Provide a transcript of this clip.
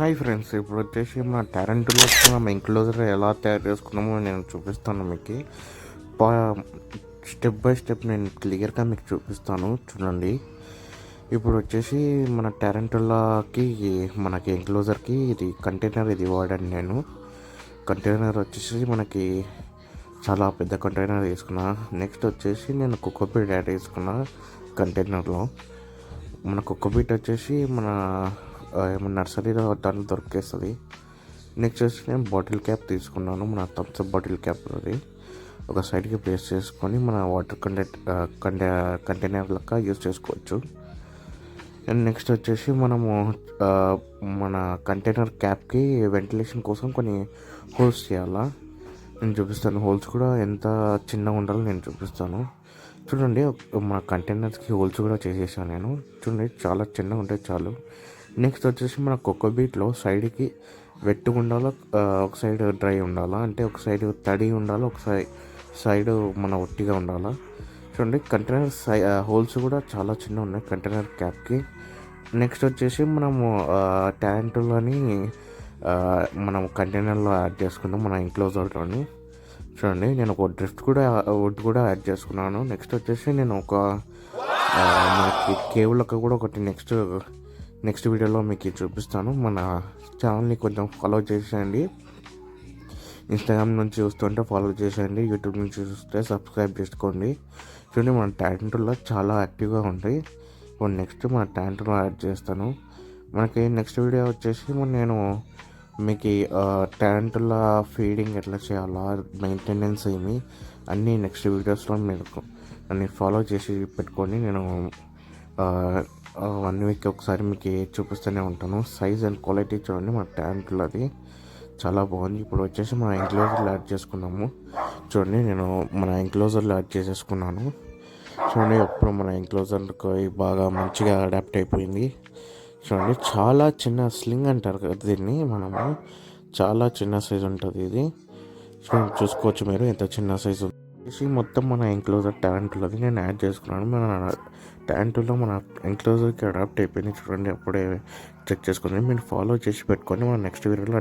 Hi friends, ఇప్పుడు వచ్చేసి మన టారెంటులోకి మనం ఎంక్లోజర్ ఎలా తయారు చేసుకున్నామో నేను చూపిస్తాను మీకు. స్టెప్ బై స్టెప్ నేను క్లియర్గా మీకు చూపిస్తాను, చూడండి. ఇప్పుడు వచ్చేసి మన టారెంటులాకి మనకి ఎంక్లోజర్కి ఇది కంటైనర్ ఇది వాడాను నేను. కంటైనర్ వచ్చేసి మనకి చాలా పెద్ద కంటైనర్ తీసుకున్నా. నెక్స్ట్ వచ్చేసి నేను కోకోపీట్ యాడ్ చేసుకున్న కంటైనర్లో. మన కోకోపీట్ వచ్చేసి మన నర్సరీలో దాంట్లో దొరికేస్తుంది. నెక్స్ట్ వచ్చి నేను బాటిల్ క్యాప్ తీసుకున్నాను, మన థమ్స్అప్ బాటిల్ క్యాప్. అది ఒక సైడ్కి ప్లేస్ చేసుకొని మన వాటర్ కంటైనర్ లెక్క యూజ్ చేసుకోవచ్చు. అండ్ నెక్స్ట్ వచ్చేసి మనము మన కంటైనర్ క్యాప్కి వెంటిలేషన్ కోసం కొన్ని హోల్స్ చేయాలా. నేను చూపిస్తాను, హోల్స్ కూడా ఎంత చిన్నగా ఉండాలో నేను చూపిస్తాను. చూడండి, మన కంటైనర్స్కి హోల్స్ కూడా చేసేసాను నేను. చూడండి, చాలా చిన్నగా ఉంటే చాలు. నెక్స్ట్ వచ్చేసి మన కోకోబీట్లో సైడ్కి వెట్టుగా ఉండాలా, ఒక సైడ్ డ్రై ఉండాలా, అంటే ఒక సైడ్ తడి ఉండాలి, ఒక సైడ్ మన ఒట్టిగా ఉండాలా. చూడండి, కంటైనర్ హోల్స్ కూడా చాలా చిన్న ఉన్నాయి కంటైనర్ క్యాప్కి. నెక్స్ట్ వచ్చేసి మనము ట్యాంటులని మనం కంటైనర్లో యాడ్ చేసుకుందాం మన ఎంక్లోజర్లోని. చూడండి, నేను ఒక వుడ్ కూడా యాడ్ చేసుకున్నాను. నెక్స్ట్ వచ్చేసి నేను ఒక మనకి కేవులకు కూడా ఒకటి నెక్స్ట్ వీడియోలో మీకు చూపిస్తాను. మన ఛానల్ని కొంచెం ఫాలో చేసేయండి. ఇన్స్టాగ్రామ్ నుంచి చూస్తుంటే ఫాలో చేసేయండి, యూట్యూబ్ నుంచి చూస్తే సబ్స్క్రైబ్ చేసుకోండి. చూడండి, మన ట్యాంటుల్లో చాలా యాక్టివ్గా ఉంటాయి. ఇప్పుడు నెక్స్ట్ మన ట్యాంటులో యాడ్ చేస్తాను. మనకి నెక్స్ట్ వీడియో వచ్చేసి నేను మీకు ట్యాంటుల ఫీడింగ్ ఎట్లా చేయాలా, మెయింటెనెన్స్ ఏమి అన్నీ నెక్స్ట్ వీడియోస్లో మీరు అన్నీ ఫాలో చేసి పెట్టుకొని నేను 1 వీక్ ఒకసారి మీకు చూపిస్తూనే ఉంటాను. సైజ్ అండ్ క్వాలిటీ చూడండి, మన ట్యాంటులో అది చాలా బాగుంది. ఇప్పుడు వచ్చేసి మన ఎంక్లోజర్లో యాడ్ చేసుకున్నాము. చూడండి, నేను మన ఎంక్లోజర్లో యాడ్ చేసేసుకున్నాను. చూడండి, ఇప్పుడు మన ఎంక్లోజర్కి బాగా మంచిగా అడాప్ట్ అయిపోయింది. చూడండి, చాలా చిన్న స్లింగ్ అంటారు కదా దీన్ని, మనము చాలా చిన్న సైజు ఉంటుంది ఇది. చూసుకోవచ్చు మీరు ఎంత చిన్న సైజు వచ్చేసి. మొత్తం మన ఎంక్లోజర్ ట్యాంటులోది నేను యాడ్ చేసుకున్నాను. మన ట్యాంటులో మన ఎంక్లోజర్కి అడాప్ట్ అయిపోయింది. చూడండి, అప్పుడే చెక్ చేసుకుని మీరు ఫాలో చేసి పెట్టుకొని మన నెక్స్ట్ వీడియోలో